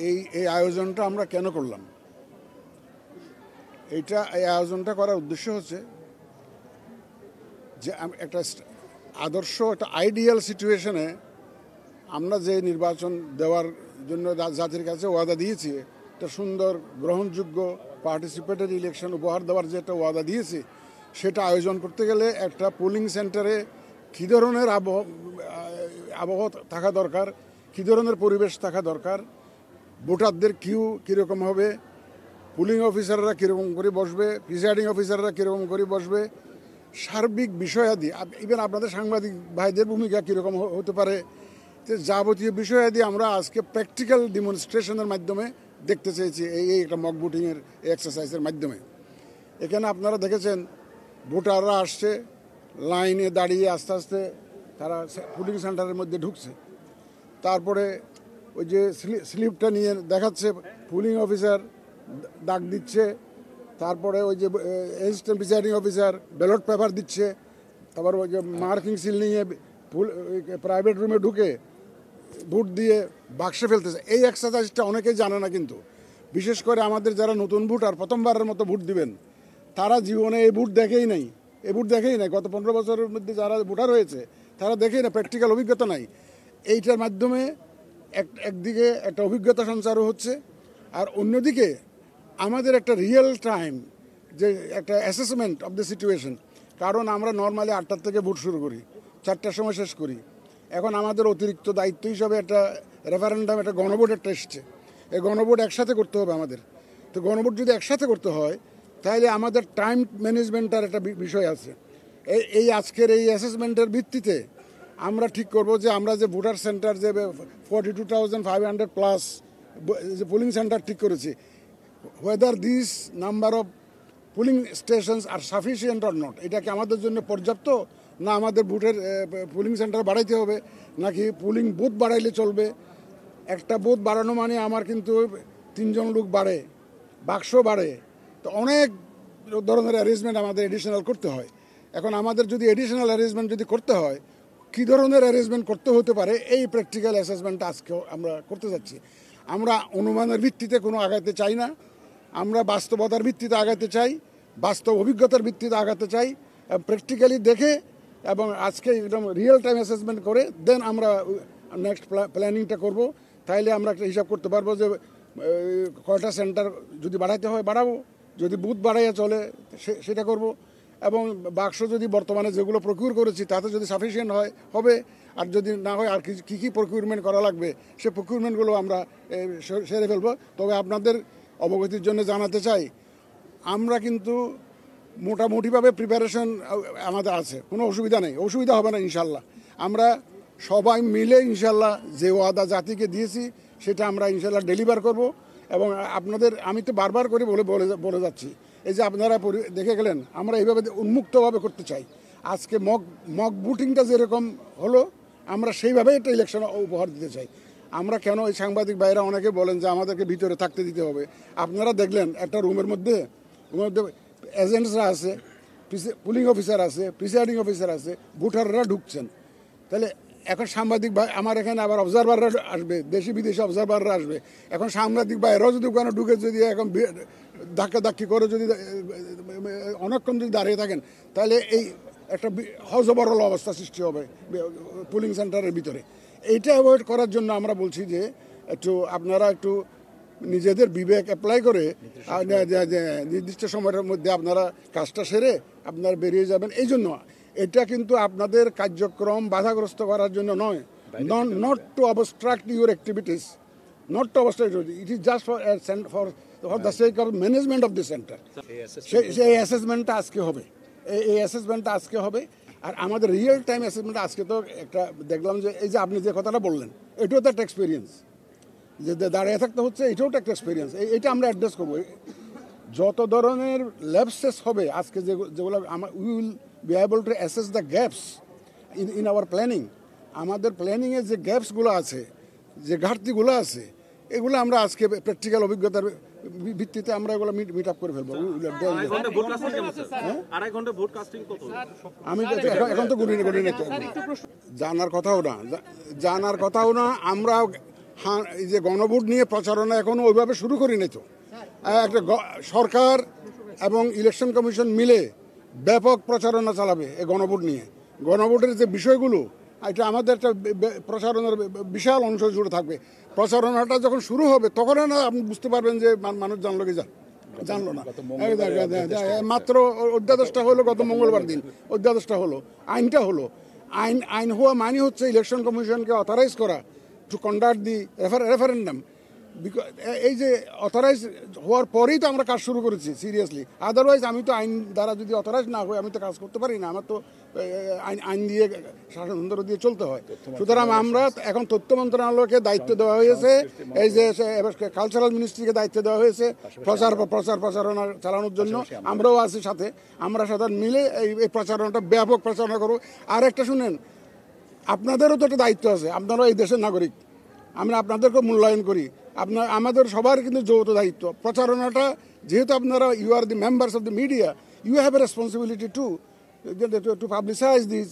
এই আয়োজনটা আমরা কেন করলাম? এই আয়োজনটা করার উদ্দেশ্য হচ্ছে যে একটা আদর্শ, একটা আইডিয়াল সিচুয়েশনে আমরা যে নির্বাচন দেওয়ার জন্য জাতির কাছে ওয়াদা দিয়েছি, একটা সুন্দর গ্রহণযোগ্য পার্টিসিপেটরি ইলেকশন উপহার দেওয়ার যে একটা ওয়াদা দিয়েছি, সেটা আয়োজন করতে গেলে একটা পোলিং সেন্টারে কী ধরনের আবহাওয়া থাকা দরকার, কী ধরনের পরিবেশ থাকা দরকার, ভোটারদের কিউ কীরকম হবে, পুলিং অফিসাররা কীরকম করে বসবে, প্রিসাইডিং অফিসাররা কীরকম করে বসবে, সার্বিক বিষয়াদি, ইভেন আপনাদের সাংবাদিক ভাইদের ভূমিকা কীরকম হতে পারে, যাবতীয় বিষয়াদি আমরা আজকে প্র্যাকটিক্যাল ডেমনস্ট্রেশনের মাধ্যমে দেখতে চেয়েছি এই একটা মক ভোটিংয়ের এক্সারসাইজের মাধ্যমে। এখানে আপনারা দেখেছেন ভোটাররা আসছে, লাইনে দাঁড়িয়ে আস্তে আস্তে তারা পুলিং সেন্টারের মধ্যে ঢুকছে। তারপরে ওই যে স্লিপটা নিয়ে দেখাচ্ছে, পুলিং অফিসার ডাক দিচ্ছে, তারপরে ওই যে assistant presiding officer ballot paper দিচ্ছে, তারপর ওই যে মার্কিং সিল নিয়ে প্রাইভেট রুমে ঢুকে ভোট দিয়ে বাক্সে ফেলতেছে। এই এক্সারসাইজটা অনেকেই জানে না, কিন্তু বিশেষ করে আমাদের যারা নতুন ভোটার প্রথমবারের মতো ভোট দিবেন, তারা জীবনে এই ভোট দেখেই নাই। গত 15 বছরের মধ্যে যারা ভোটার হয়েছে তারা দেখেই না, প্র্যাকটিক্যাল অভিজ্ঞতা নাই। এইটার মাধ্যমে একদিকে একটা অভিজ্ঞতা সঞ্চারও হচ্ছে, আর অন্যদিকে আমাদের একটা রিয়েল টাইম যে একটা অ্যাসেসমেন্ট অফ দ্য সিচুয়েশন। কারণ আমরা নর্মালি 8টার থেকে ভোট শুরু করি, 4টার সময় শেষ করি। এখন আমাদের অতিরিক্ত দায়িত্ব হিসাবে একটা রেফারেন্ডাম, একটা গণভোট একটা এসছে। এই গণভোট একসাথে করতে হবে আমাদের। তো গণভোট যদি একসাথে করতে হয়, তাহলে আমাদের টাইম ম্যানেজমেন্টের একটা বিষয় আছে। এই আজকের এই অ্যাসেসমেন্টের ভিত্তিতে আমরা ঠিক করব যে আমরা যে ভোটার সেন্টার যে 42,500+ যে পুলিং সেন্টার ঠিক করেছি, whether this number of polling stations are sufficient or not, এটা কি আমাদের জন্য পর্যাপ্ত, না আমাদের ভোটের পুলিং সেন্টার বাড়াইতে হবে, নাকি পুলিং বুথ বাড়াইলে চলবে। একটা বুথ বাড়ানো মানে আমার কিন্তু 3 জন লোক বাড়ে, বাক্স বাড়ে, তো অনেক ধরনের অ্যারেঞ্জমেন্ট আমাদের এডিশনাল করতে হয়। এখন আমাদের যদি এডিশনাল অ্যারেঞ্জমেন্ট যদি করতে হয়, কী ধরনের অ্যারেঞ্জমেন্ট করতে হতে পারে, এই প্র্যাকটিক্যাল অ্যাসেসমেন্টটা আজকেও আমরা করতে যাচ্ছি। আমরা অনুমানের ভিত্তিতে কোনো আগাতে চাই না, আমরা বাস্তবতার ভিত্তিতে আগাতে চাই, বাস্তব অভিজ্ঞতার ভিত্তিতে আগাতে চাই, প্র্যাকটিক্যালি দেখে এবং আজকে একদম রিয়েল টাইম অ্যাসেসমেন্ট করে দেন আমরা নেক্সট প্ল্যানিংটা করব। তাইলে আমরা একটা হিসাব করতে পারবো যে কয়টা সেন্টার যদি বাড়াইতে হয় বাড়াবো, যদি বুথ বাড়াইয়া চলে সেটা করব, এবং বাক্স যদি বর্তমানে যেগুলো প্রকিউর করেছি তাতে যদি সাফিসিয়েন্ট হবে, আর যদি না হয় আর কী কী প্রকিউরমেন্ট করা লাগবে সে প্রকিউরমেন্টগুলো আমরা সেরে ফেলবো। তবে আপনাদের অবগতির জন্য জানাতে চাই, আমরা কিন্তু মোটামুটিভাবে প্রিপারেশন আমাদের আছে, কোনো অসুবিধা হবে না ইনশাল্লাহ। আমরা সবাই মিলে ইনশাল্লাহ যে ওয়াদা জাতিকে দিয়েছি সেটা আমরা ইনশাল্লাহ ডেলিভার করব। এবং আপনাদের আমি তো বারবার করে বলে যাচ্ছি, এই যে আপনারা দেখে গেলেন, আমরা এইভাবে উন্মুক্তভাবে করতে চাই। আজকে মক ভোটিংটা যেরকম হলো, আমরা সেইভাবেই একটা ইলেকশন উপহার দিতে চাই। আমরা কেন, এই সাংবাদিক ভাইরা অনেকে বলেন যে আমাদেরকে ভিতরে থাকতে দিতে হবে। আপনারা দেখলেন একটা রুমের মধ্যে এজেন্টসরা আছে, পুলিং অফিসার আছে, প্রিসাইডিং অফিসার আছে, ভোটাররা ঢুকছেন। তাহলে এখন সাংবাদিক ভাই আমার এখানে আবার অবজারভাররা আসবে, দেশি বিদেশি অবজারভাররা আসবে। এখন সাংবাদিক ভাইরাও যদি ওখানে ঢুকে যদি এখন ধাক্কি করে যদি অনেকক্ষণ যদি দাঁড়িয়ে থাকেন, তাহলে এই একটা হজবরল অবস্থা সৃষ্টি হবে পুলিং সেন্টারের ভিতরে। এইটা অ্যাভয়েড করার জন্য আমরা বলছি যে আপনারা একটু নিজেদের বিবেক অ্যাপ্লাই করে নির্দিষ্ট সময়ের মধ্যে আপনারা কাজটা সেরে আপনারা বেরিয়ে যাবেন। এই জন্য এটা কিন্তু আপনাদের কার্যক্রম বাধাগ্রস্ত করার জন্য নয়, not to obstruct your activities, not to obstruct, it is just for the sake of management of the centre. সেই অ্যাসেসমেন্টটা আজকে হবে। আর আমাদের রিয়েল টাইম অ্যাসেসমেন্টটা আজকে তো একটা দেখলাম যে এই যে আপনি যে কথাটা বললেন, এটাও তো একটা এক্সপিরিয়েন্স, যে দাঁড়িয়ে থাকতে হচ্ছে, এটাও তো একটা এক্সপিরিয়েন্স। এটা আমরা অ্যাড্রেস করবো। যত ধরনের ল্যাপসেস হবে আজকে যেগুলো we will be able to assess the gaps in our planning. আমাদের প্ল্যানিংয়ে যে গ্যাপসগুলো আছে, যে ঘাটতিগুলো আছে, এগুলো আমরা আজকে প্র্যাকটিক্যাল অভিজ্ঞতার ভিত্তিতে আমরা এগুলো মিট আপ করে ফেলবো। আমি এখন তো জানার কথাও না, আমরা হ্যাঁ, এই যে গণভোট নিয়ে প্রচারণা এখনো ওইভাবে শুরু করিনি তো। একটা সরকার এবং ইলেকশন কমিশন মিলে ব্যাপক প্রচারণা চালাবে এই গণভোট নিয়ে। গণভোটের যে বিষয়গুলো, এটা আমাদের একটা প্রচারণার বিশাল অংশ জুড়ে থাকবে। প্রচারণাটা যখন শুরু হবে তখন না আপনি বুঝতে পারবেন যে মানুষ জানলো কি জানলো না। মাত্র অধ্যাদেশটা হলো গত মঙ্গলবার দিন, অধ্যাদেশটা হলো, আইনটা হলো। আইন হওয়া মানে হচ্ছে ইলেকশন কমিশনকে অথরাইজ করা টু কন্ডাক্ট দি রেফারেন্ডাম। এই যে অথরাইজ হওয়ার পরেই তো আমরা কাজ শুরু করেছি সিরিয়াসলি। আদারওয়াইজ আমি তো আইন দ্বারা যদি অথরাইজ না হয় আমি তো কাজ করতে পারি না। আমার তো আইন দিয়ে শাসনতন্ত্র দিয়ে চলতে হয়। সুতরাং আমরা এখন তথ্য মন্ত্রণালয়কে দায়িত্ব দেওয়া হয়েছে, এই যে কালচারাল মিনিস্ট্রিকে দায়িত্ব দেওয়া হয়েছে প্রচারণা চালানোর জন্য। আমরাও আছি সাথে, আমরা সাথে মিলে এই প্রচারণাটা ব্যাপক প্রচারণা করব। আর একটা শুনেন, আপনাদেরও তো একটা দায়িত্ব আছে, আপনারাও এই দেশের নাগরিক, আমরা আপনাদেরকে মূল্যায়ন করি। আমাদের সবার কিন্তু যৌথ দায়িত্ব প্রচারণাটা, যেহেতু আপনারা you are the members of the media, you have a responsibility to publicise this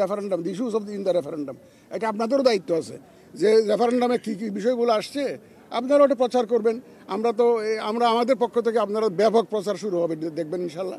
referendum, the issues of in the referendum. এটা আপনাদেরও দায়িত্ব আছে যে রেফারেন্ডামে কী কী বিষয়গুলো আসছে আপনারা ওটা প্রচার করবেন। আমরা আমাদের পক্ষ থেকে আপনারা ব্যাপক প্রচার শুরু হবে, দেখবেন ইনশাল্লাহ।